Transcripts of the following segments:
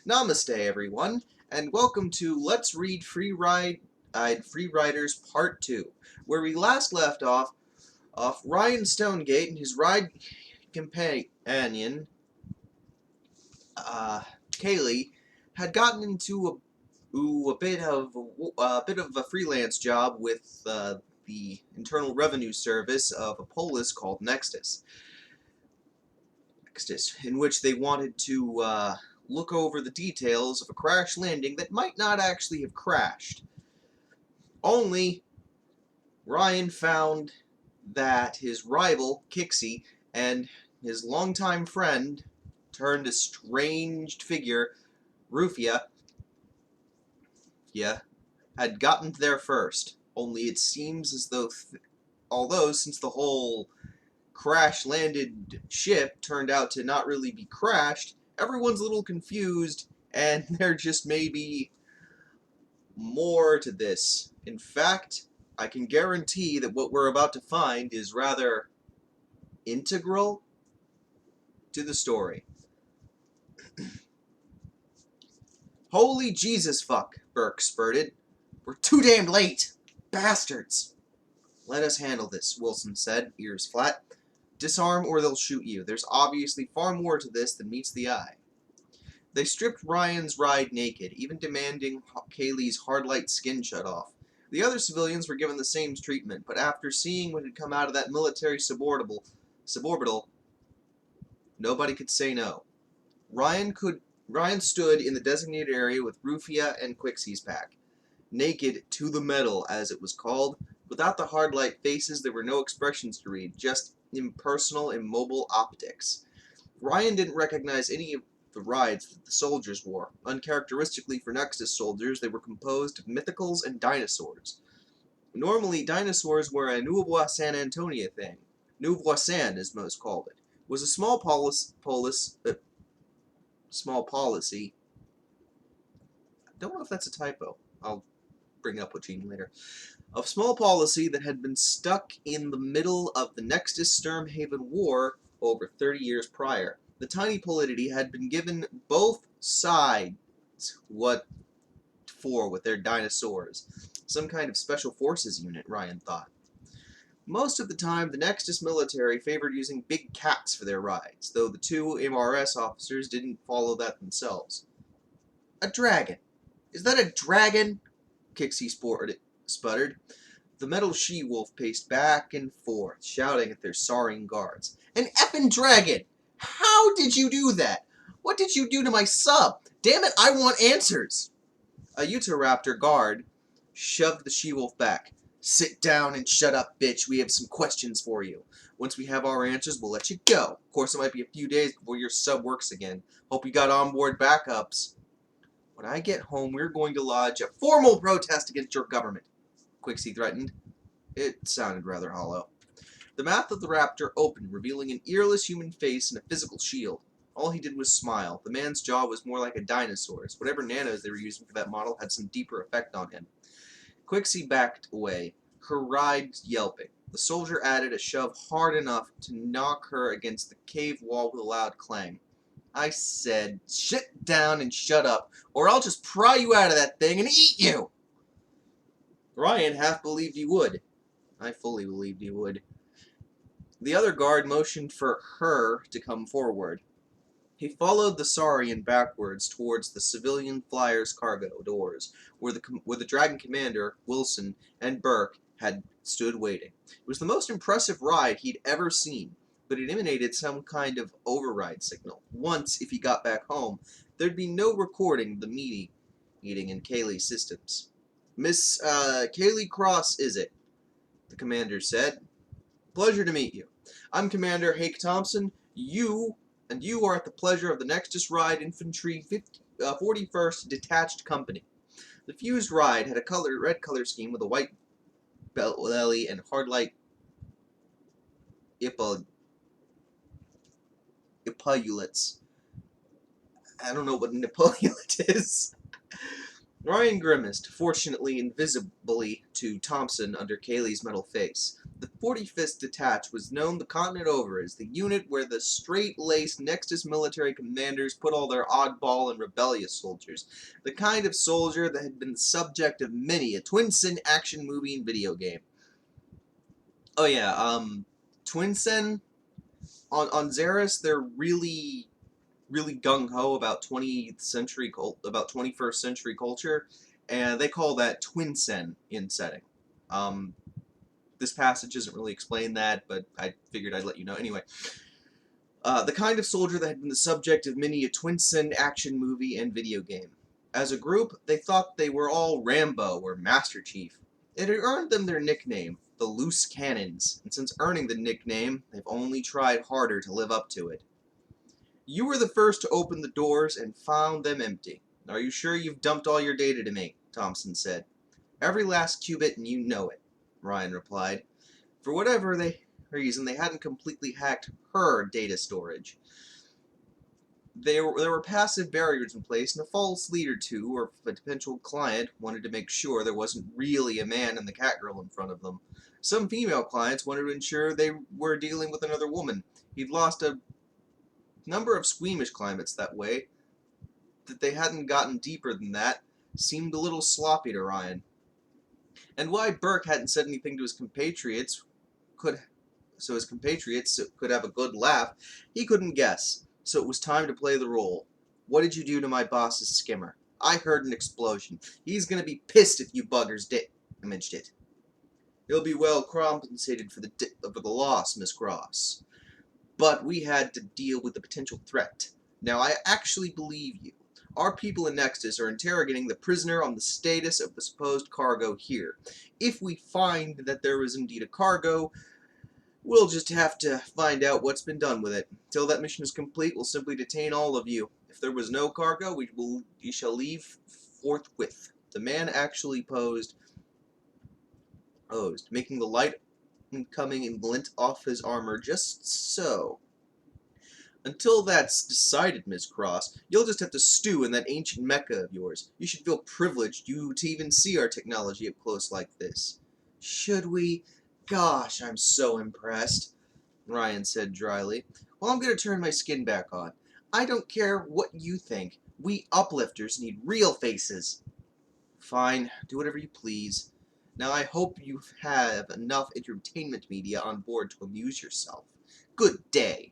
Namaste, everyone, and welcome to Let's Read FreeRIDErs Part 2, where we last left off Ryan Stonegate and his ride companion, Kaylee, had gotten into a bit of a freelance job with the Internal Revenue Service of a polis called Nexus, in which they wanted to look over the details of a crash landing that might not actually have crashed. Only, Ryan found that his rival, Kixie, and his longtime friend, turned estranged figure, Rufia, had gotten there first. Only it seems as though, although since the whole crash-landed ship turned out to not really be crashed, everyone's a little confused, and there just may be more to this. In fact, I can guarantee that what we're about to find is rather integral to the story. Holy Jesus fuck, Burke spurted. We're too damned late! Bastards! Let us handle this, Wilson said, ears flat. Disarm or they'll shoot you. There's obviously far more to this than meets the eye. They stripped Ryan's ride naked, even demanding Kaylee's hard-light skin shut off. The other civilians were given the same treatment, but after seeing what had come out of that military suborbital, nobody could say no. Ryan stood in the designated area with Rufia and Quixie's pack. Naked to the metal, as it was called. Without the hard-light faces, there were no expressions to read, just impersonal, immobile optics. Ryan didn't recognize any of the rides that the soldiers wore. Uncharacteristically for Nexus soldiers, they were composed of mythicals and dinosaurs. Normally, dinosaurs were a Nouveau San Antonio thing. Nouveau San, as most called it. Was a small policy. I don't know if that's a typo. I'll bring it up with Gene later. A small policy that had been stuck in the middle of the Nexus Sturmhaven War over 30 years prior. The tiny polity had been given both sides what for with their dinosaurs. Some kind of special forces unit, Ryan thought. Most of the time, the Nexus military favored using big cats for their rides, though the two MRS officers didn't follow that themselves. A dragon. Is that a dragon? Kixie sputtered. The metal she-wolf paced back and forth, shouting at their soaring guards. An effing dragon! How did you do that? What did you do to my sub? Damn it, I want answers! A Utahraptor guard shoved the she-wolf back. Sit down and shut up, bitch. We have some questions for you. Once we have our answers, we'll let you go. Of course, it might be a few days before your sub works again. Hope you got onboard backups. When I get home, we're going to lodge a formal protest against your government, Quixie threatened. It sounded rather hollow. The mouth of the raptor opened, revealing an earless human face and a physical shield. All he did was smile. The man's jaw was more like a dinosaur's. Whatever nanos they were using for that model had some deeper effect on him. Quixie backed away, her ride yelping. The soldier added a shove hard enough to knock her against the cave wall with a loud clang. I said, sit down and shut up, or I'll just pry you out of that thing and eat you! Ryan half believed he would. I fully believed he would. The other guard motioned for her to come forward. He followed the Saurian backwards towards the civilian flyer's cargo doors, where the Dragon Commander, Wilson, and Burke had stood waiting. It was the most impressive ride he'd ever seen, but it emanated some kind of override signal. Once, if he got back home, there'd be no recording of the meeting in Kaylee's systems. Miss Kaylee Cross, is it? The commander said. Pleasure to meet you. I'm Commander Hake Thompson. You are at the pleasure of the Nexus Ride Infantry 41st Detached Company. The fused ride had a red color scheme with a white belly and hard-light epaulets. I don't know what an epaulet is. Ryan grimaced, fortunately invisibly to Thompson under Kaylee's metal face. The 45th Detached was known the continent over as the unit where the straight-laced Nexus military commanders put all their oddball and rebellious soldiers. The kind of soldier that had been the subject of many a twin-sin action movie and video game. Oh yeah, twin-sin, on Xeris, they're really gung-ho about 20th century about 21st century culture, and they call that twin-sen in setting. This passage doesn't really explain that, but I figured I'd let you know. Anyway, the kind of soldier that had been the subject of many a twin-sin action movie and video game. As a group, they thought they were all Rambo or Master Chief. It had earned them their nickname, the Loose Cannons, and since earning the nickname, they've only tried harder to live up to it. You were the first to open the doors and found them empty. Are you sure you've dumped all your data to me? Thompson said. Every last qubit, and you know it, Ryan replied. For whatever reason, they hadn't completely hacked her data storage. There were passive barriers in place, and a false lead or two, or a potential client, wanted to make sure there wasn't really a man and the catgirl in front of them. Some female clients wanted to ensure they were dealing with another woman. He'd lost a number of squeamish climates that way. That they hadn't gotten deeper than that seemed a little sloppy to Ryan. And why Burke hadn't said anything to his compatriots could have a good laugh, he couldn't guess. So it was time to play the role. What did you do to my boss's skimmer? I heard an explosion. He's gonna be pissed if you buggers damaged it. He'll be well compensated for the loss, Miss Cross. But we had to deal with the potential threat. Now I actually believe you. Our people in Nexus are interrogating the prisoner on the status of the supposed cargo here. If we find that there is indeed a cargo, we'll just have to find out what's been done with it. Till that mission is complete, we'll simply detain all of you. If there was no cargo, we shall leave forthwith. The man actually posed, making the light coming and glint off his armor just so. Until that's decided, Miss Cross, you'll just have to stew in that ancient mecca of yours. You should feel privileged to even see our technology up close like this. Should we? Gosh, I'm so impressed, Ryan said dryly. Well, I'm going to turn my skin back on. I don't care what you think. We uplifters need real faces. Fine, do whatever you please. Now I hope you have enough entertainment media on board to amuse yourself. Good day.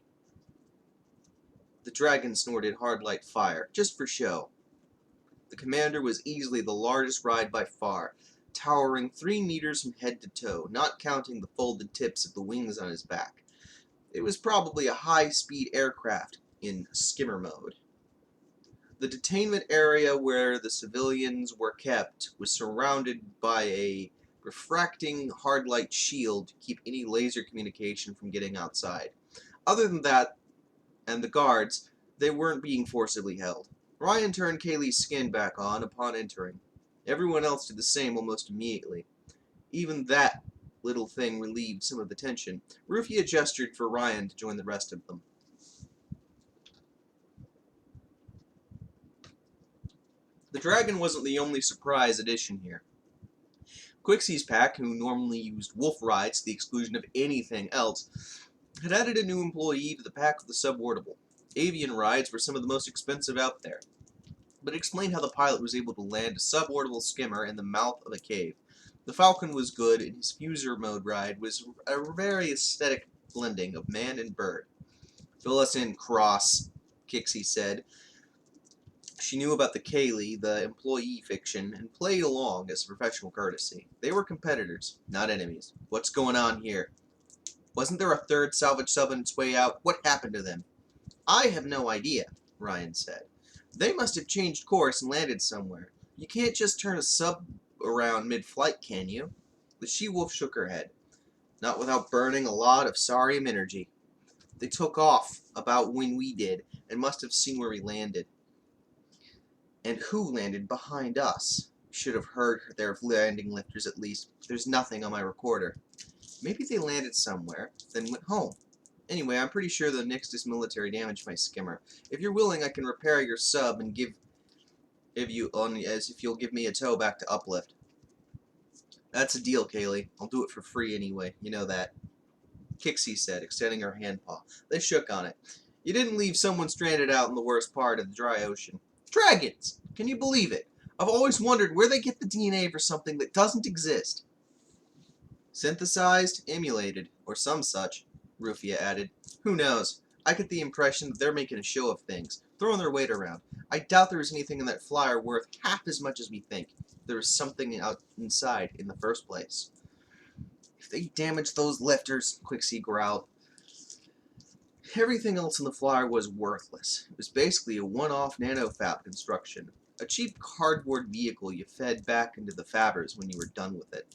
The dragon snorted hard like fire, just for show. The commander was easily the largest ride by far, towering 3 meters from head to toe, not counting the folded tips of the wings on his back. It was probably a high-speed aircraft in skimmer mode. The detainment area where the civilians were kept was surrounded by a refracting hard light shield to keep any laser communication from getting outside. Other than that, and the guards, they weren't being forcibly held. Ryan turned Kaylee's skin back on upon entering. Everyone else did the same almost immediately. Even that little thing relieved some of the tension. Rufia gestured for Ryan to join the rest of them. The dragon wasn't the only surprise addition here. Quixie's pack, who normally used wolf rides to the exclusion of anything else, had added a new employee to the pack of the subordinable. Avian rides were some of the most expensive out there, but it explained how the pilot was able to land a subordinable skimmer in the mouth of a cave. The Falcon was good, and his fuser mode ride was a very aesthetic blending of man and bird. Fill us in, Cross, Kixie said. She knew about the Kaylee, the employee fiction, and played along as a professional courtesy. They were competitors, not enemies. What's going on here? Wasn't there a third salvage sub on its way out? What happened to them? I have no idea, Ryan said. They must have changed course and landed somewhere. You can't just turn a sub around mid-flight, can you? The she-wolf shook her head. Not without burning a lot of sarium energy. They took off about when we did, and must have seen where we landed. And who landed behind us? Should have heard their landing lifters at least. There's nothing on my recorder. Maybe they landed somewhere, then went home. Anyway, I'm pretty sure the Nexus military damaged my skimmer. If you're willing, I can repair your sub and if you'll give me a tow back to Uplift. That's a deal, Kaylee. I'll do it for free anyway. You know that. Kixie said, extending her hand paw. They shook on it. You didn't leave someone stranded out in the worst part of the dry ocean. Dragons! Can you believe it? I've always wondered where they get the DNA for something that doesn't exist. Synthesized, emulated, or some such, Rufia added. Who knows? I get the impression that they're making a show of things, throwing their weight around. I doubt there is anything in that flyer worth half as much as we think. There is something out inside in the first place. If they damage those lifters, Quixie growled. Everything else in the flyer was worthless. It was basically a one-off nanofab construction. A cheap cardboard vehicle you fed back into the fabbers when you were done with it.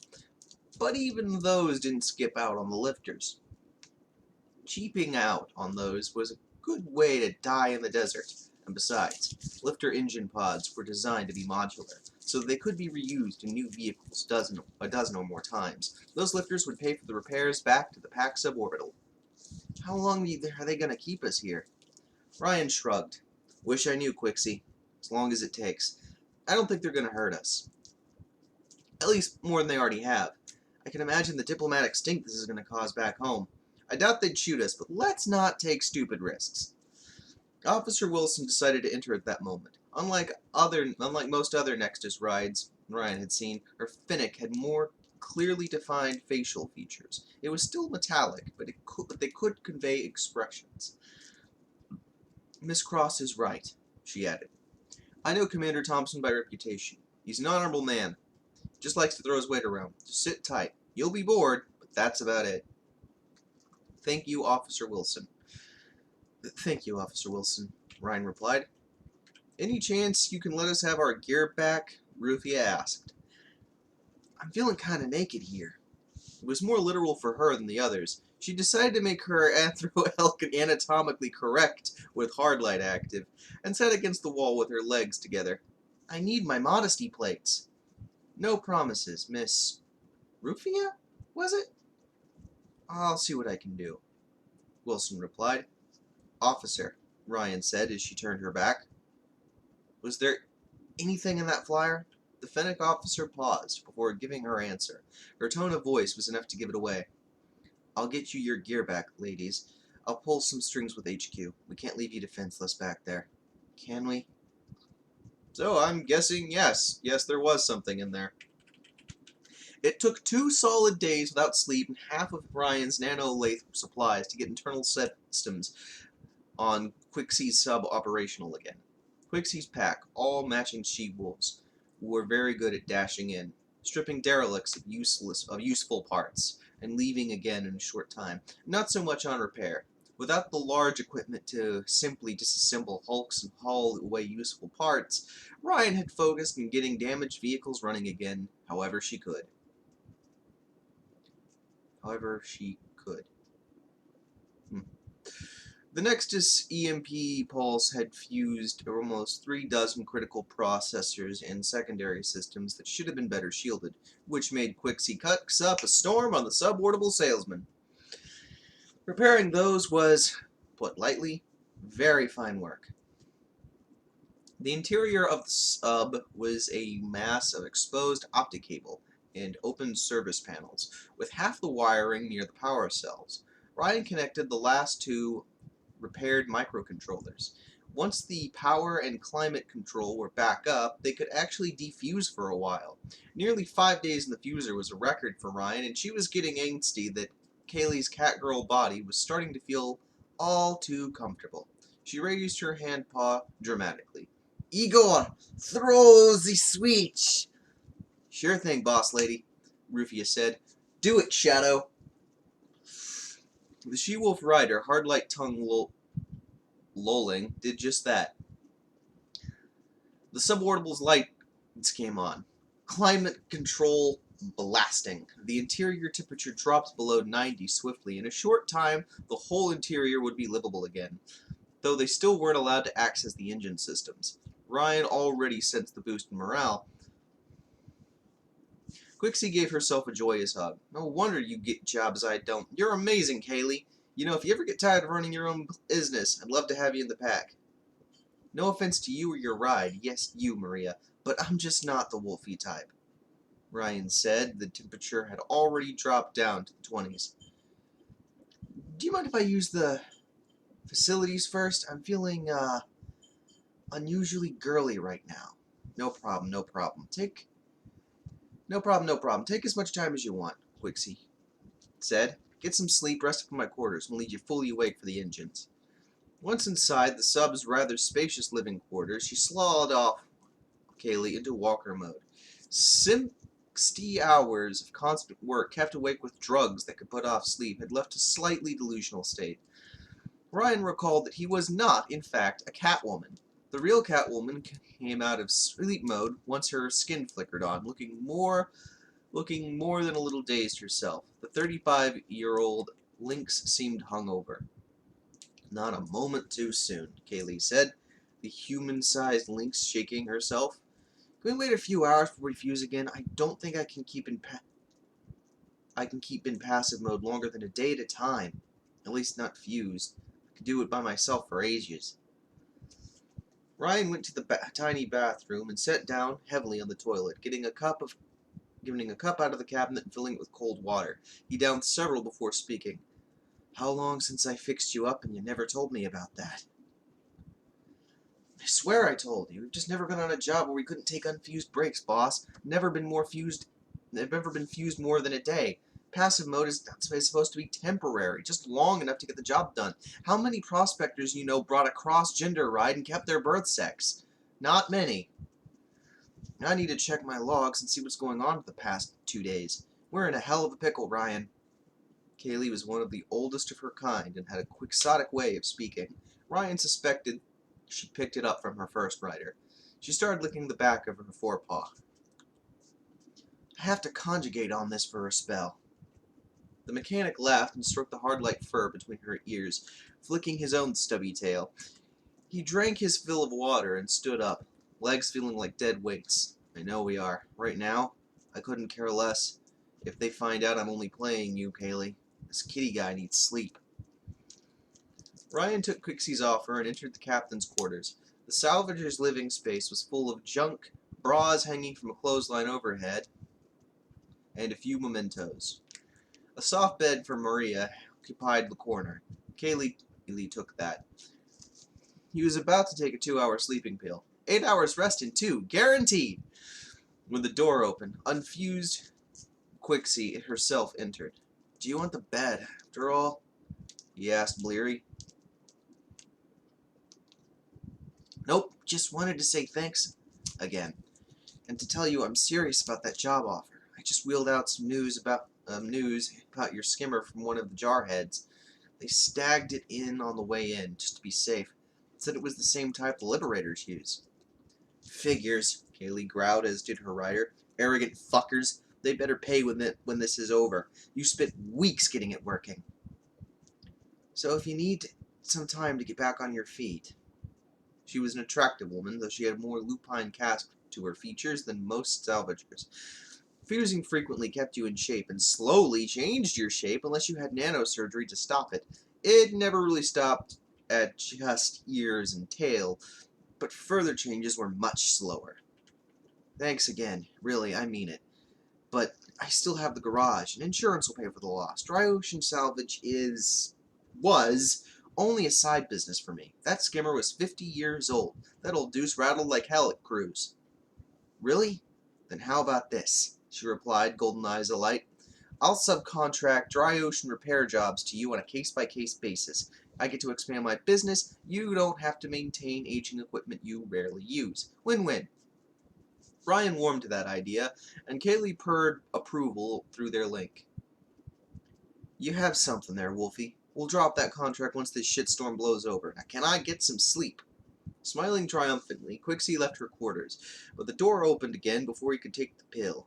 But even those didn't skip out on the lifters. Cheaping out on those was a good way to die in the desert. And besides, lifter engine pods were designed to be modular, so they could be reused in new vehicles a dozen or more times. Those lifters would pay for the repairs back to the pack suborbital. How long are they going to keep us here? Ryan shrugged. Wish I knew, Quixie. As long as it takes. I don't think they're going to hurt us. At least more than they already have. I can imagine the diplomatic stink this is going to cause back home. I doubt they'd shoot us, but let's not take stupid risks. Officer Wilson decided to enter at that moment. Unlike most other Nexus rides Ryan had seen, her Finnick had more clearly defined facial features. It was still metallic, but they could convey expressions. Miss Cross is right, she added. I know Commander Thompson by reputation. He's an honorable man. Just likes to throw his weight around. Just sit tight. You'll be bored, but that's about it. Thank you, Officer Wilson. Thank you, Officer Wilson, Ryan replied. Any chance you can let us have our gear back? Rufia asked. I'm feeling kind of naked here. It was more literal for her than the others. She decided to make her anatomically correct with hard light active, and sat against the wall with her legs together. I need my modesty plates. No promises, Miss... Rufia? Was it? I'll see what I can do, Wilson replied. Officer, Ryan said as she turned her back. Was there anything in that flyer? The Fennec officer paused before giving her answer. Her tone of voice was enough to give it away. I'll get you your gear back, ladies. I'll pull some strings with HQ. We can't leave you defenseless back there. Can we? So I'm guessing yes. Yes, there was something in there. It took 2 solid days without sleep and half of Ryan's nano-lathe supplies to get internal systems on Quixie's sub operational again. Quixie's pack, all matching she-wolves, were very good at dashing in, stripping derelicts of useful parts, and leaving again in a short time. Not so much on repair. Without the large equipment to simply disassemble hulks and haul away useful parts, Ryan had focused on getting damaged vehicles running again, however she could. The Nexus EMP pulse had fused almost 3 dozen critical processors and secondary systems that should have been better shielded, which made Quixie cuts up a storm on the suborbital salesman. Repairing those was, put lightly, very fine work. The interior of the sub was a mass of exposed optic cable and open service panels, with half the wiring near the power cells. Ryan connected the last 2 repaired microcontrollers. Once the power and climate control were back up, they could actually defuse for a while. Nearly 5 days in the fuser was a record for Ryan, and she was getting angsty that Kaylee's catgirl body was starting to feel all too comfortable. She raised her hand paw dramatically. Igor, throw the switch! Sure thing, boss lady, Rufia said. Do it, Shadow. The she-wolf rider, hard-like tongue lolling, did just that. The suborbital's lights came on. Climate control blasting. The interior temperature dropped below 90 swiftly. In a short time, the whole interior would be livable again, though they still weren't allowed to access the engine systems. Ryan already sensed the boost in morale. Quixie gave herself a joyous hug. No wonder you get jobs I don't. You're amazing, Kaylee. You know, if you ever get tired of running your own business, I'd love to have you in the pack. No offense to you or your ride. Yes, you, Maria. But I'm just not the Wolfie type. Ryan said. The temperature had already dropped down to the 20s. Do you mind if I use the facilities first? I'm feeling, unusually girly right now. No problem, no problem. No problem, no problem. Take as much time as you want, Quixie said. Get some sleep, rest up in my quarters, and leave you fully awake for the engines. Once inside the sub's rather spacious living quarters, she slowed off Kaylee into walker mode. 60 hours of constant work, kept awake with drugs that could put off sleep, had left a slightly delusional state. Ryan recalled that he was not, in fact, a Catwoman. The real Catwoman came out of sleep mode once her skin flickered on, looking more than a little dazed herself. The 35-year-old Lynx seemed hungover. Not a moment too soon, Kaylee said, the human-sized Lynx shaking herself. Can we wait a few hours before we fuse again? I don't think I can keep in passive mode longer than a day at a time. At least not fused. I could do it by myself for ages. Ryan went to the tiny bathroom and sat down heavily on the toilet, getting a cup out of the cabinet and filling it with cold water. He downed several before speaking. How long since I fixed you up and you never told me about that? I swear I told you. We've just never been on a job where we couldn't take unfused breaks, boss. Never been fused more than a day. Passive mode is supposed to be temporary, just long enough to get the job done. How many prospectors you know brought a cross-gender ride and kept their birth sex? Not many. I need to check my logs and see what's going on for the past 2 days. We're in a hell of a pickle, Ryan. Kaylee was one of the oldest of her kind and had a quixotic way of speaking. Ryan suspected she picked it up from her first rider. She started licking the back of her forepaw. I have to conjugate on this for a spell. The mechanic laughed and stroked the hard light fur between her ears, flicking his own stubby tail. He drank his fill of water and stood up, legs feeling like dead weights. I know we are. Right now, I couldn't care less if they find out I'm only playing you, Kaylee. This kitty guy needs sleep. Ryan took Quixie's offer and entered the captain's quarters. The salvager's living space was full of junk, bras hanging from a clothesline overhead, and a few mementos. A soft bed for Maria occupied the corner. Kaylee took that. He was about to take a 2-hour sleeping pill. 8 hours rest in 2, guaranteed! When the door opened, unfused Quixie herself entered. Do you want the bed, after all? He asked bleary. Nope, just wanted to say thanks again. And to tell you I'm serious about that job offer. I just wheeled out some news about your skimmer from one of the jarheads. They snagged it in on the way in, just to be safe. Said it was the same type the Liberators use. Figures, Kaylee growled, as did her rider. Arrogant fuckers. They better pay when this is over. You spent weeks getting it working. So if you need some time to get back on your feet. She was an attractive woman, though she had more lupine cast to her features than most salvagers. Fusing frequently kept you in shape, and slowly changed your shape unless you had nanosurgery to stop it. It never really stopped at just ears and tail, but further changes were much slower. Thanks again. Really, I mean it. But I still have the garage, and insurance will pay for the loss. Dry ocean salvage was only a side business for me. That skimmer was 50 years old. That old deuce rattled like hell at cruise. Really? Then how about this? She replied, golden eyes alight. I'll subcontract dry ocean repair jobs to you on a case-by-case basis. I get to expand my business. You don't have to maintain aging equipment you rarely use. Win-win. Ryan warmed to that idea, and Kaylee purred approval through their link. You have something there, Wolfie. We'll drop that contract once this shitstorm blows over. Now, can I get some sleep? Smiling triumphantly, Quixie left her quarters, but the door opened again before he could take the pill.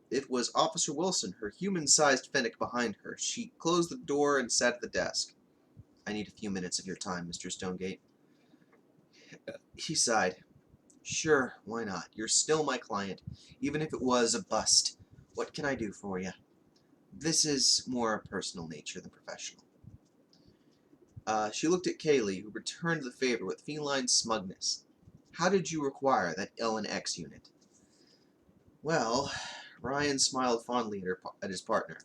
It was Officer Wilson, her human-sized fennec behind her. She closed the door and sat at the desk. I need a few minutes of your time, Mr. Stonegate. He sighed. Sure, why not? You're still my client, even if it was a bust. What can I do for you? This is more personal nature than professional. She looked at Kaylee, who returned the favor with feline smugness. How did you require that L and X unit? Well, Ryan smiled fondly at his partner.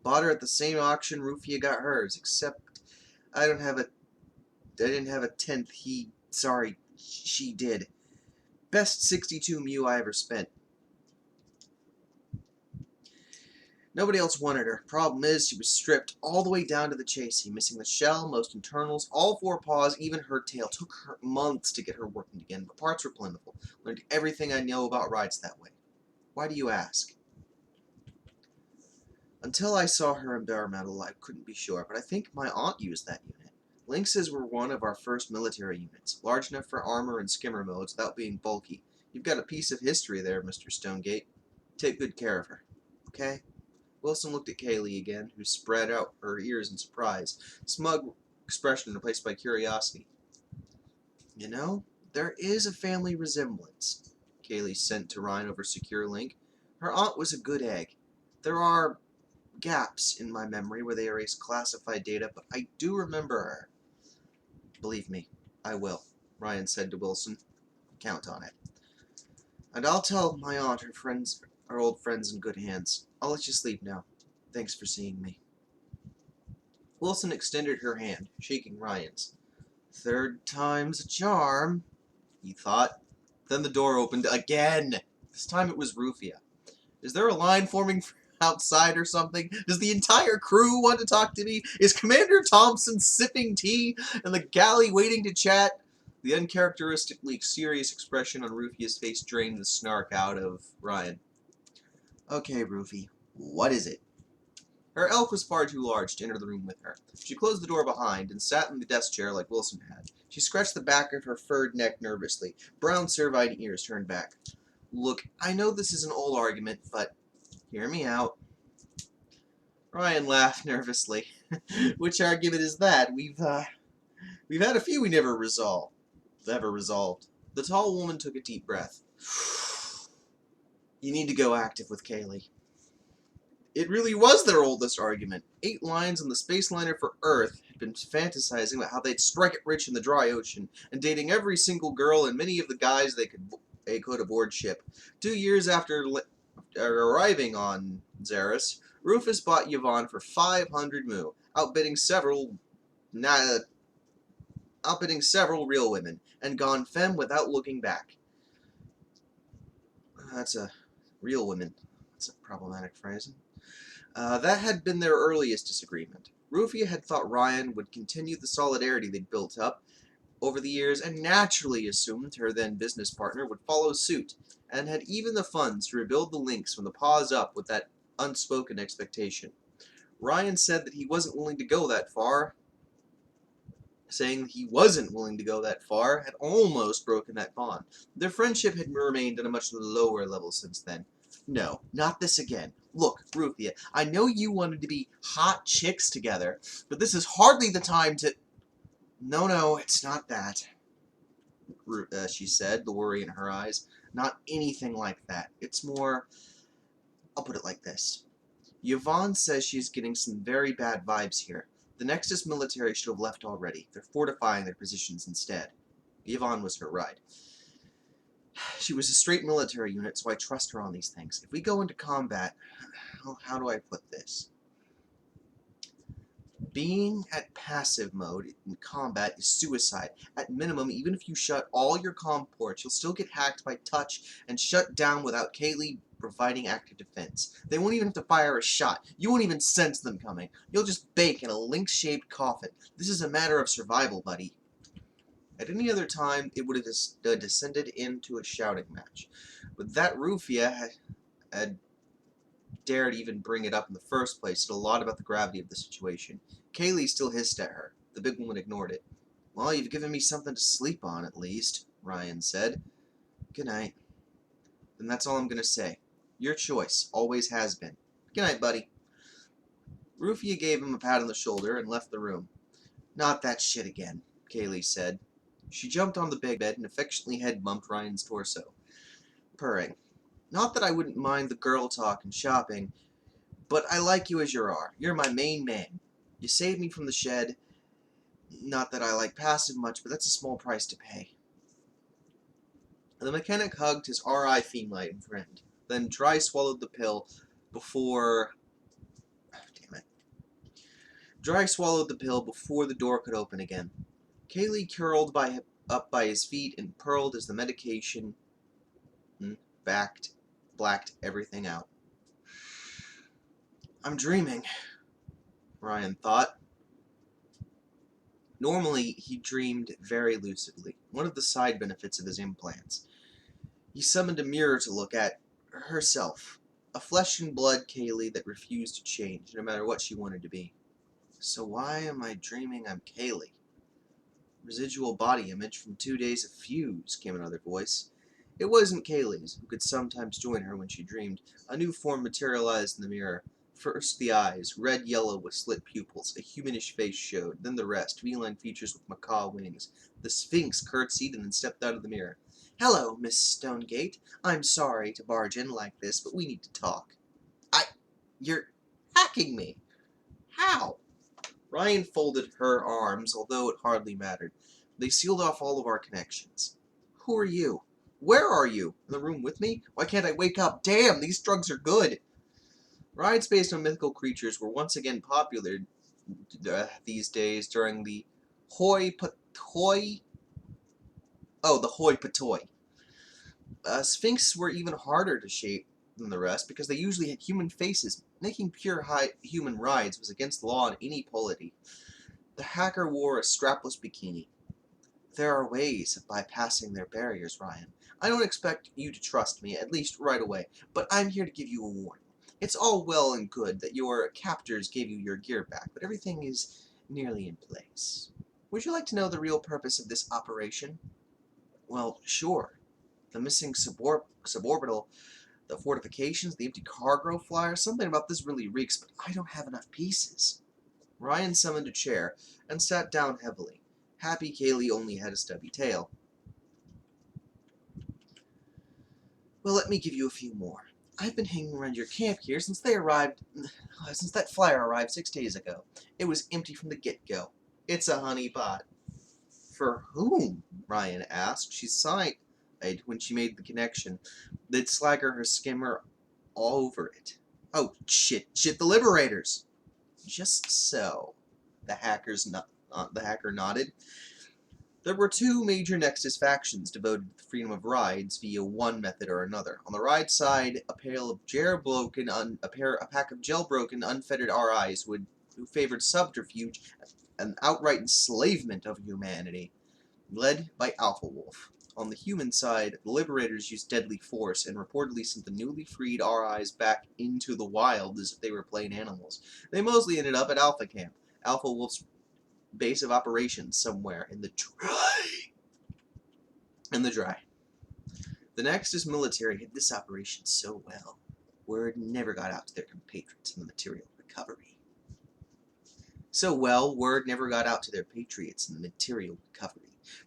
Bought her at the same auction Rufia got hers, except I didn't have a tenth. She did. Best 62 mu I ever spent. Nobody else wanted her. Problem is, she was stripped all the way down to the chassis, missing the shell, most internals, all four paws, even her tail. Took her months to get her working again, but parts were plentiful. Learned everything I know about rides that way. Why do you ask? Until I saw her in bare metal, I couldn't be sure, but I think my aunt used that unit. Lynxes were one of our first military units, large enough for armor and skimmer modes without being bulky. You've got a piece of history there, Mr. Stonegate. Take good care of her, okay? Wilson looked at Kaylee again, who spread out her ears in surprise, smug expression replaced by curiosity. You know, there is a family resemblance, Kaylee sent to Ryan over secure link. Her aunt was a good egg. There are gaps in my memory where they erase classified data, but I do remember her. Believe me, I will, Ryan said to Wilson. Count on it. And I'll tell my aunt her old friends in good hands. I'll let you sleep now. Thanks for seeing me. Wilson extended her hand, shaking Ryan's. Third time's a charm, he thought. Then the door opened again. This time it was Rufia. Is there a line forming outside or something? Does the entire crew want to talk to me? Is Commander Thompson sipping tea and the galley waiting to chat? The uncharacteristically serious expression on Rufia's face drained the snark out of Ryan. Okay, Rufy, what is it? Her elf was far too large to enter the room with her. She closed the door behind and sat in the desk chair like Wilson had. She scratched the back of her furred neck nervously, brown cervine ears turned back. Look, I know this is an old argument, but hear me out. Ryan laughed nervously. Which argument is that? We've had a few we never resolved. The tall woman took a deep breath. You need to go active with Kaylee. It really was their oldest argument. 8 lines on the space liner for Earth had been fantasizing about how they'd strike it rich in the dry ocean, and dating every single girl and many of the guys they could aboard ship. 2 years after arriving on Xeris, Rufus bought Yvonne for 500 mu, outbidding several real women, and gone femme without looking back. That's a real women. That's a problematic phrasing. That had been their earliest disagreement. Rufia had thought Ryan would continue the solidarity they'd built up over the years and naturally assumed her then business partner would follow suit, and had even the funds to rebuild the links from the paws up with that unspoken expectation. Ryan said that he wasn't willing to go that far. Saying he wasn't willing to go that far had almost broken that bond. Their friendship had remained at a much lower level since then. No, not this again. Look, Rufia, I know you wanted to be hot chicks together, but this is hardly the time to... No, it's not that, she said, the worry in her eyes. Not anything like that. It's more... I'll put it like this. Yvonne says she's getting some very bad vibes here. The Nexus military should have left already. They're fortifying their positions instead. Yvonne was her ride. She was a straight military unit, so I trust her on these things. If we go into combat, how do I put this? Being at passive mode in combat is suicide. At minimum, even if you shut all your comm ports, you'll still get hacked by touch and shut down without Kaylee providing active defense. They won't even have to fire a shot. You won't even sense them coming. You'll just bake in a lynx-shaped coffin. This is a matter of survival, buddy. At any other time, it would have descended into a shouting match. But that Rufia had dared even bring it up in the first place said a lot about the gravity of the situation. Kaylee still hissed at her. The big woman ignored it. Well, you've given me something to sleep on, at least, Ryan said. Good night. And that's all I'm going to say. Your choice. Always has been. Good night, buddy. Rufia gave him a pat on the shoulder and left the room. Not that shit again, Kaylee said. She jumped on the big bed and affectionately head-bumped Ryan's torso, purring. Not that I wouldn't mind the girl talk and shopping, but I like you as you are. You're my main man. You saved me from the shed. Not that I like passive much, but that's a small price to pay. The mechanic hugged his RI fiend-light friend. then dry swallowed the pill before... Damn it. Dry swallowed the pill before the door could open again. Kaylee curled up by his feet and purled as the medication blacked everything out. I'm dreaming, Ryan thought. Normally, he dreamed very lucidly, one of the side benefits of his implants. He summoned a mirror to look at herself, a flesh and blood Kaylee that refused to change, no matter what she wanted to be. So why am I dreaming I'm Kaylee? Residual body image from 2 days of fuse, came another voice. It wasn't Kaylee's, who could sometimes join her when she dreamed. A new form materialized in the mirror. First the eyes, red-yellow with slit pupils. A humanish face showed, then the rest, feline features with macaw wings. The Sphinx curtsied and then stepped out of the mirror. Hello, Miss Stonegate. I'm sorry to barge in like this, but we need to talk. You're hacking me. How? Ryan folded her arms, although it hardly mattered. They sealed off all of our connections. Who are you? Where are you? In the room with me? Why can't I wake up? Damn, these drugs are good. Rides based on mythical creatures were once again popular these days during the hoi polloi. Sphinx were even harder to shape than the rest because they usually had human faces. Making pure human rides was against the law in any polity. The hacker wore a strapless bikini. There are ways of bypassing their barriers, Ryan. I don't expect you to trust me, at least right away, but I'm here to give you a warning. It's all well and good that your captors gave you your gear back, but everything is nearly in place. Would you like to know the real purpose of this operation? Well, sure. The missing suborbital, the fortifications, the empty cargo flyer, something about this really reeks, but I don't have enough pieces. Ryan summoned a chair and sat down heavily. Happy Kaylee only had a stubby tail. Well, let me give you a few more. I've been hanging around your camp here since that flyer arrived 6 days ago. It was empty from the get-go. It's a honey pot. For whom? Ryan asked. She sighed when she made the connection. They'd slagger her skimmer all over it. Oh, shit, the Liberators! Just so. The hacker nodded. There were 2 major Nexus factions devoted to the freedom of rides via one method or another. On the ride side, a pack of jailbroken, unfettered RIs who favored subterfuge and outright enslavement of humanity, led by Alpha Wolf. On the human side, the Liberators used deadly force and reportedly sent the newly freed RIs back into the wild as if they were plain animals. They mostly ended up at Alpha Camp, Alpha Wolf's base of operations somewhere in the dry. The Nexus military hid this operation so well, word never got out to their compatriots in the material recovery.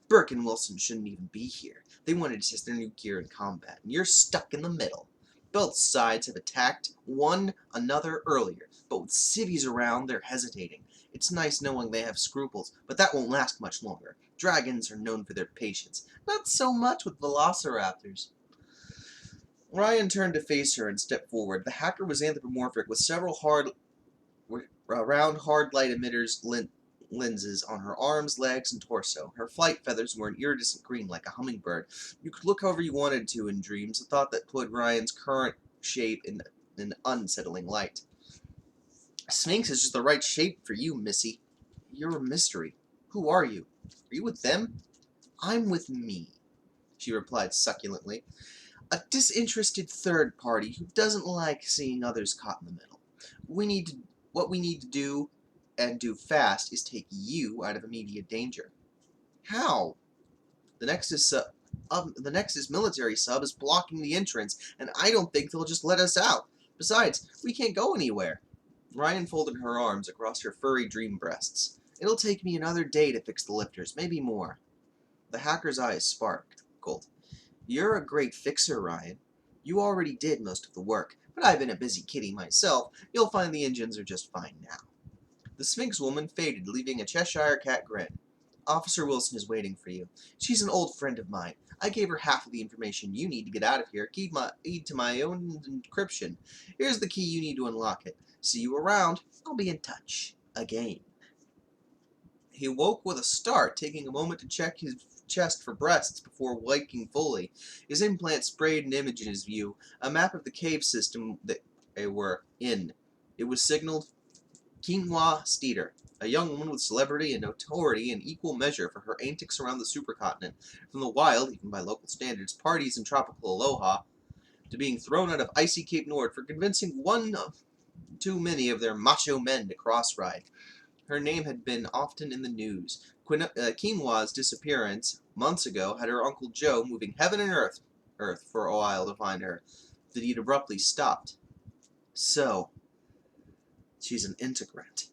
Burke and Wilson shouldn't even be here. They wanted to test their new gear in combat, and you're stuck in the middle. Both sides have attacked one another earlier, but with civvies around, they're hesitating. It's nice knowing they have scruples, but that won't last much longer. Dragons are known for their patience. Not so much with velociraptors. Ryan turned to face her and stepped forward. The hacker was anthropomorphic, with several round hard light emitters lenses on her arms, legs, and torso. Her flight feathers were an iridescent green like a hummingbird. You could look however you wanted to in dreams, a thought that put Ryan's current shape in an unsettling light. Sphinx is just the right shape for you, Missy. You're a mystery. Who are you? Are you with them? I'm with me, she replied succulently. A disinterested third party who doesn't like seeing others caught in the middle. What we need to do, and do fast, is take you out of immediate danger. How? The Nexus military sub is blocking the entrance, and I don't think they'll just let us out. Besides, we can't go anywhere. Ryan folded her arms across her furry dream breasts. It'll take me another day to fix the lifters, maybe more. The hacker's eyes sparkled. You're a great fixer, Ryan. You already did most of the work, but I've been a busy kitty myself. You'll find the engines are just fine now. The Sphinx woman faded, leaving a Cheshire cat grin. Officer Wilson is waiting for you. She's an old friend of mine. I gave her half of the information you need to get out of here, keyed to my own encryption. Here's the key you need to unlock it. See you around. I'll be in touch. Again. He awoke with a start, taking a moment to check his chest for breasts before waking fully. His implant sprayed an image in his view, a map of the cave system that they were in. It was signaled Quinoa Steeder, a young woman with celebrity and notoriety in equal measure for her antics around the supercontinent, from the wild, even by local standards, parties in tropical Aloha, to being thrown out of icy Cape Nord for convincing one of too many of their macho men to cross-ride. Her name had been often in the news. Quinoa's disappearance months ago had her Uncle Joe moving heaven and earth for a while to find her. That he'd abruptly stopped. So, she's an integrate.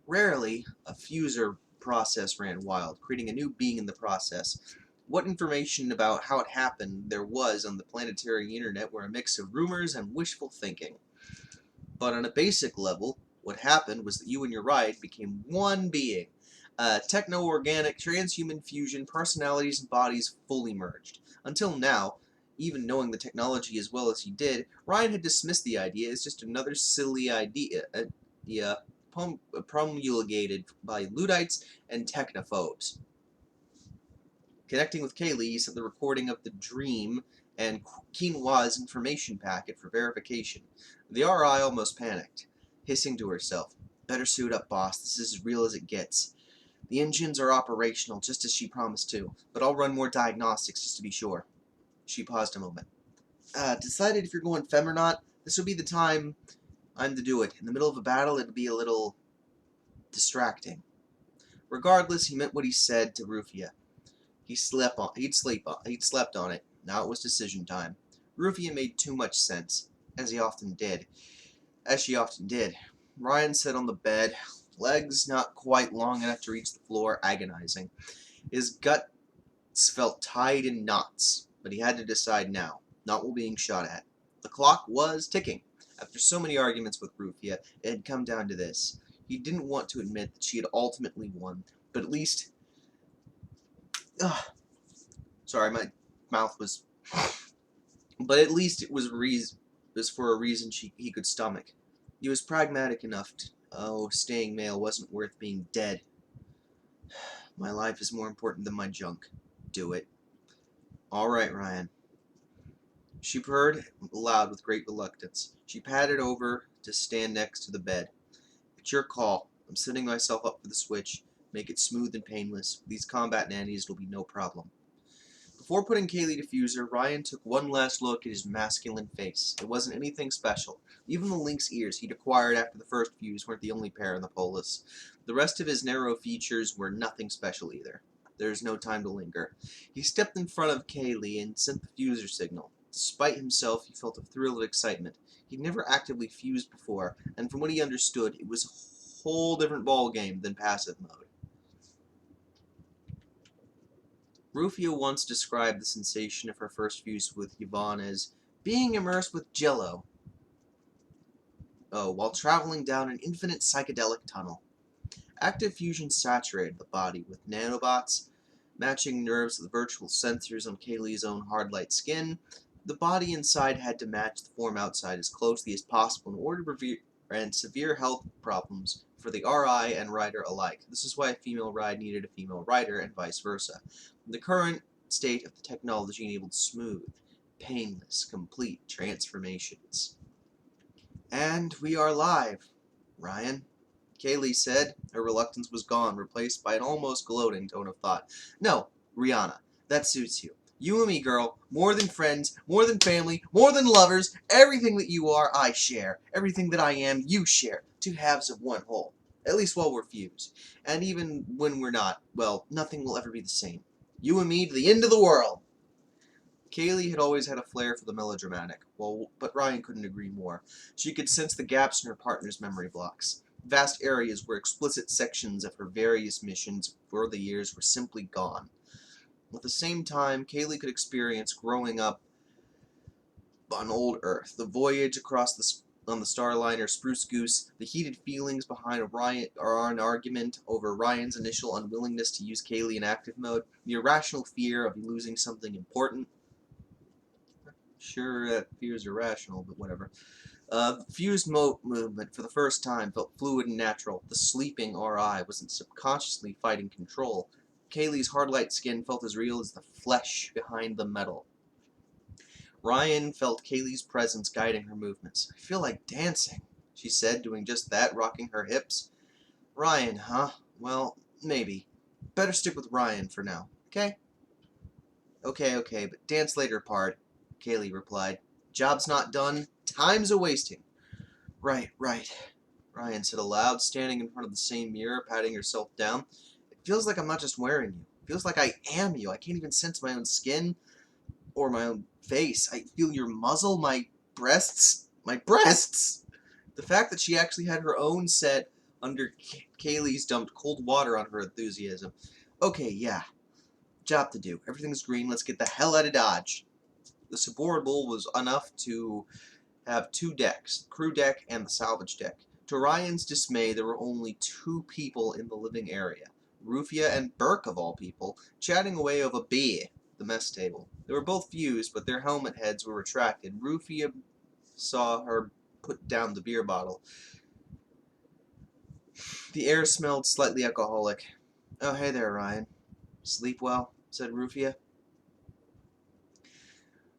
Rarely, a fuser process ran wild, creating a new being in the process. What information about how it happened there was on the planetary internet were a mix of rumors and wishful thinking. But on a basic level, what happened was that you and your ride became one being. A techno-organic, transhuman fusion, personalities and bodies fully merged. Until now, even knowing the technology as well as he did, Ryan had dismissed the idea as just another silly idea promulgated by Luddites and technophobes. Connecting with Kaylee, he sent the recording of the dream and Quinoa's information packet for verification. The RI almost panicked, hissing to herself, "Better suit up, boss. This is as real as it gets. The engines are operational, just as she promised to, but I'll run more diagnostics just to be sure." She paused a moment. Decided if you're going fem or not, this would be the time I'm to do it. In the middle of a battle, it'd be a little distracting. Regardless, he meant what he said to Rufia. He'd slept on it. Now it was decision time. Rufia made too much sense, as she often did. Ryan sat on the bed, legs not quite long enough to reach the floor, agonizing. His guts felt tied in knots, but he had to decide now, not while being shot at. The clock was ticking. After so many arguments with Rufia, it had come down to this. He didn't want to admit that she had ultimately won, but at least... Sorry, my mouth was... But at least it was for a reason he could stomach. He was pragmatic enough to... staying male wasn't worth being dead. My life is more important than my junk. Do it. All right, Ryan. She purred aloud with great reluctance. She padded over to stand next to the bed. It's your call. I'm setting myself up for the switch. Make it smooth and painless. With these combat nannies, it'll be no problem. Before putting Kaylee to fuser, Ryan took one last look at his masculine face. It wasn't anything special. Even the lynx ears he'd acquired after the first fuse weren't the only pair in the polis. The rest of his narrow features were nothing special either. There's no time to linger. He stepped in front of Kaylee and sent the fuser signal. Despite himself, he felt a thrill of excitement. He'd never actively fused before, and from what he understood, it was a whole different ballgame than passive mode. Rufia once described the sensation of her first fuse with Yvonne as being immersed with jello. While traveling down an infinite psychedelic tunnel. Active fusion saturated the body with nanobots, matching nerves with virtual sensors on Kaylee's own hard-light skin. The body inside had to match the form outside as closely as possible in order to prevent severe health problems for the RI and rider alike. This is why a female ride needed a female rider and vice versa. The current state of the technology enabled smooth, painless, complete transformations. And we are live, Ryan, Kaylee said. Her reluctance was gone, replaced by an almost gloating tone of thought. No, Rihanna, that suits you. You and me, girl, more than friends, more than family, more than lovers, everything that you are, I share. Everything that I am, you share. Two halves of one whole. At least while we're fused. And even when we're not, well, nothing will ever be the same. You and me to the end of the world. Kaylee had always had a flair for the melodramatic, but Ryan couldn't agree more. She could sense the gaps in her partner's memory blocks. Vast areas where explicit sections of her various missions for the years were simply gone. At the same time, Kaylee could experience growing up on old Earth, the voyage across the on the Starliner Spruce Goose, the heated feelings behind an argument over Ryan's initial unwillingness to use Kaylee in active mode, the irrational fear of losing something important. Sure, that fear is irrational, but whatever. The fused movement for the first time felt fluid and natural. The sleeping RI wasn't subconsciously fighting control. Kaylee's hard light skin felt as real as the flesh behind the metal. Ryan felt Kaylee's presence guiding her movements. I feel like dancing, she said, doing just that, rocking her hips. Ryan, huh? Well, maybe. Better stick with Ryan for now, okay? Okay, but dance later, pard, Kaylee replied. Job's not done. Time's a-wasting. Right. Ryan said aloud, standing in front of the same mirror, patting herself down. It feels like I'm not just wearing you. It feels like I am you. I can't even sense my own skin or my own face. I feel your muzzle, my breasts. My breasts! The fact that she actually had her own set under Kaylee's dumped cold water on her enthusiasm. Okay, yeah. Job to do. Everything's green. Let's get the hell out of Dodge. The submersible was enough to have 2 decks, the crew deck and the salvage deck. To Ryan's dismay, there were only 2 people in the living area. Rufia and Burke, of all people, chatting away over beer, the mess table. They were both fused, but their helmet heads were retracted. Rufia saw her put down the beer bottle. The air smelled slightly alcoholic. Oh, hey there, Ryan. Sleep well, said Rufia.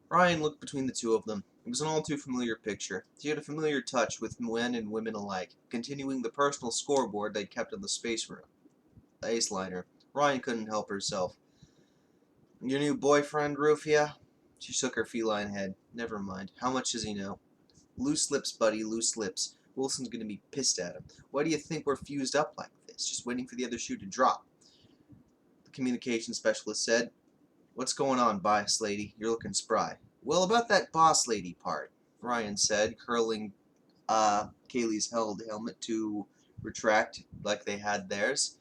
Ryan looked between the 2 of them. It was an all-too-familiar picture. She had a familiar touch with men and women alike, continuing the personal scoreboard they'd kept on the space liner. Ryan couldn't help herself. Your new boyfriend, Rufia? She shook her feline head. Never mind. How much does he know? Loose lips, buddy, loose lips. Wilson's gonna be pissed at him. Why do you think we're fused up like this? Just waiting for the other shoe to drop. The communications specialist said. What's going on, boss lady? You're looking spry. Well, about that boss lady part, Ryan said, curling Kaylee's held helmet to retract like they had theirs.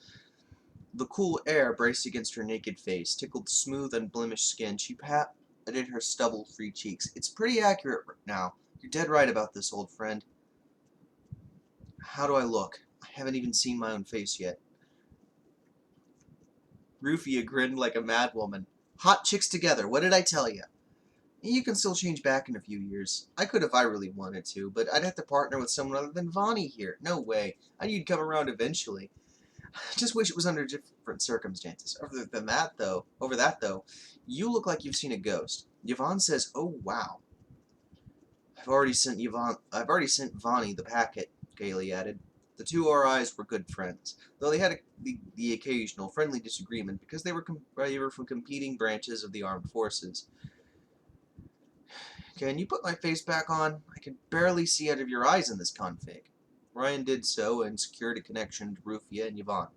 The cool air braced against her naked face, tickled smooth, unblemished skin. She patted her stubble-free cheeks. It's pretty accurate now. You're dead right about this, old friend. How do I look? I haven't even seen my own face yet. Rufia grinned like a madwoman. Hot chicks together, what did I tell you? You can still change back in a few years. I could if I really wanted to, but I'd have to partner with someone other than Vonnie here. No way. I knew you'd come around eventually. I just wish it was under different circumstances. Over that though, you look like you've seen a ghost. Yvonne says, oh wow. I've already sent Vonnie the packet, Kaylee added. The 2 RIs were good friends, though they had the occasional friendly disagreement because they were from competing branches of the armed forces. Can you put my face back on? I can barely see out of your eyes in this config. Ryan did so and secured a connection to Rufia and Yvonne.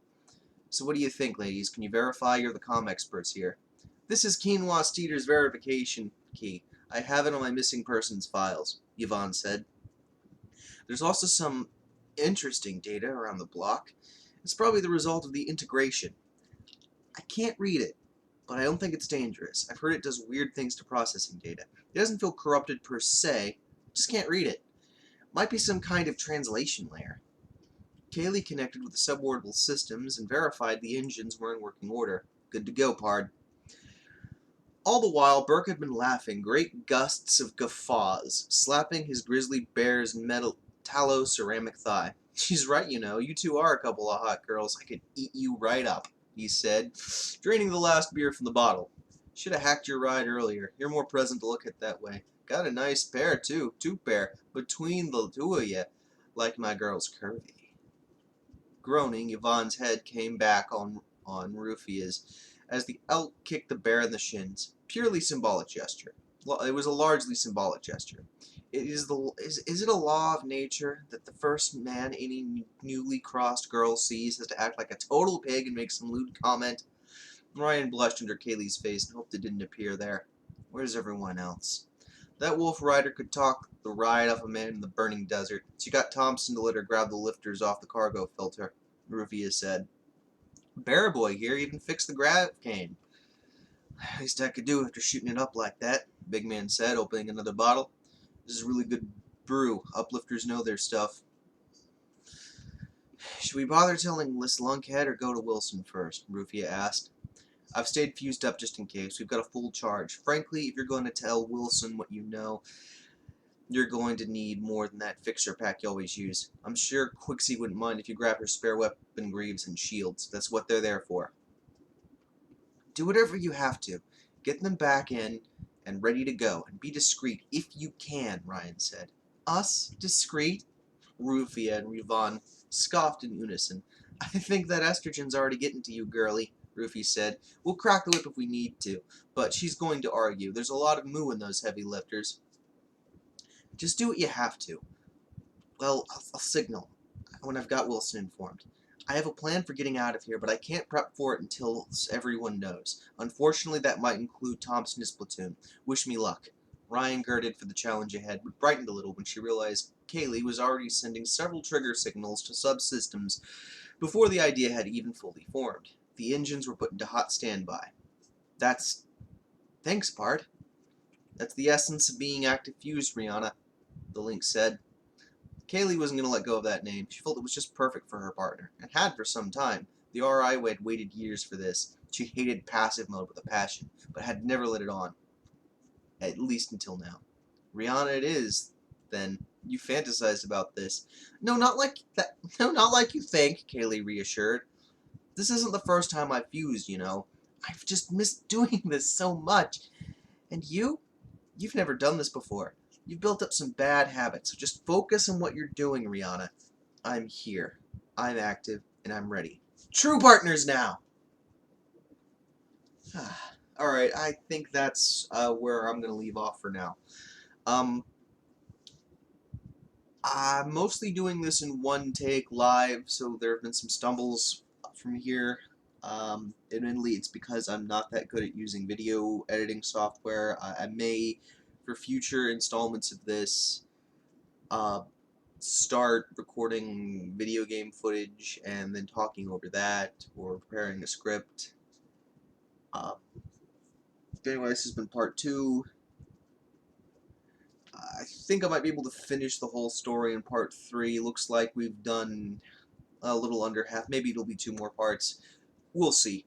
So what do you think, ladies? Can you verify you're the comm experts here? This is Quinoa Steeder's verification key. I have it on my missing persons files, Yvonne said. There's also some interesting data around the block. It's probably the result of the integration. I can't read it, but I don't think it's dangerous. I've heard it does weird things to processing data. It doesn't feel corrupted per se, just can't read it. Might be some kind of translation layer. Kaylee connected with the suborbital systems and verified the engines were in working order. Good to go, pard. All the while, Burke had been laughing great gusts of guffaws, slapping his grizzly bear's tallow ceramic thigh. She's right, you know. You 2 are a couple of hot girls. I could eat you right up, he said, draining the last beer from the bottle. Should have hacked your ride earlier. You're more present to look at that way. Got a nice pair, too. 2 pair. Between the 2 of you. Like my girl's curvy. Groaning, Yvonne's head came back on Rufia's as the elk kicked the bear in the shins. Purely symbolic gesture. It was a largely symbolic gesture. Is it a law of nature that the first man any newly crossed girl sees has to act like a total pig and make some lewd comment? Ryan blushed under Kaylee's face and hoped it didn't appear there. Where's everyone else? That wolf rider could talk the ride off a man in the burning desert. She got Thompson to let her grab the lifters off the cargo filter, Rufia said. Bear boy here even fixed the grav cane. Least I could do after shooting it up like that, the big man said, opening another bottle. This is really good brew. Uplifters know their stuff. Should we bother telling Liz Lunkhead or go to Wilson first? Rufia asked. I've stayed fused up just in case. We've got a full charge. Frankly, if you're going to tell Wilson what you know, you're going to need more than that fixer pack you always use. I'm sure Quixie wouldn't mind if you grab her spare weapon greaves and shields. That's what they're there for. Do whatever you have to. Get them back in and ready to go. And be discreet if you can, Ryan said. Us? Discreet? Rufia and Rivon scoffed in unison. I think that estrogen's already getting to you, girlie, Rufy said. We'll crack the whip if we need to, but she's going to argue. There's a lot of moo in those heavy lifters. Just do what you have to. Well, I'll signal when I've got Wilson informed. I have a plan for getting out of here, but I can't prep for it until everyone knows. Unfortunately, that might include Thompson's platoon. Wish me luck. Ryan girded for the challenge ahead, but brightened a little when she realized Kaylee was already sending several trigger signals to subsystems before the idea had even fully formed. The engines were put into hot standby. Thanks, Bart. That's the essence of being active fused, Rihanna, the link said. Kaylee wasn't going to let go of that name. She felt it was just perfect for her partner, and had for some time. The RI had waited years for this. She hated passive mode with a passion, but had never let it on. At least until now. Rihanna it is, then. You fantasized about this. No, not like that. No, not like you think, Kaylee reassured. This isn't the first time I've fused, you know. I've just missed doing this so much. And you? You've never done this before. You've built up some bad habits, so just focus on what you're doing, Rihanna. I'm here. I'm active, and I'm ready. True partners now! Alright, I think that's where I'm going to leave off for now. I'm mostly doing this in one take live, so there have been some stumbles from here. Admittedly, it's because I'm not that good at using video editing software. I may, for future installments of this, start recording video game footage and then talking over that, or preparing a script. Anyway, this has been part 2. I think I might be able to finish the whole story in part 3. Looks like we've done a little under half. Maybe it'll be 2 more parts. We'll see.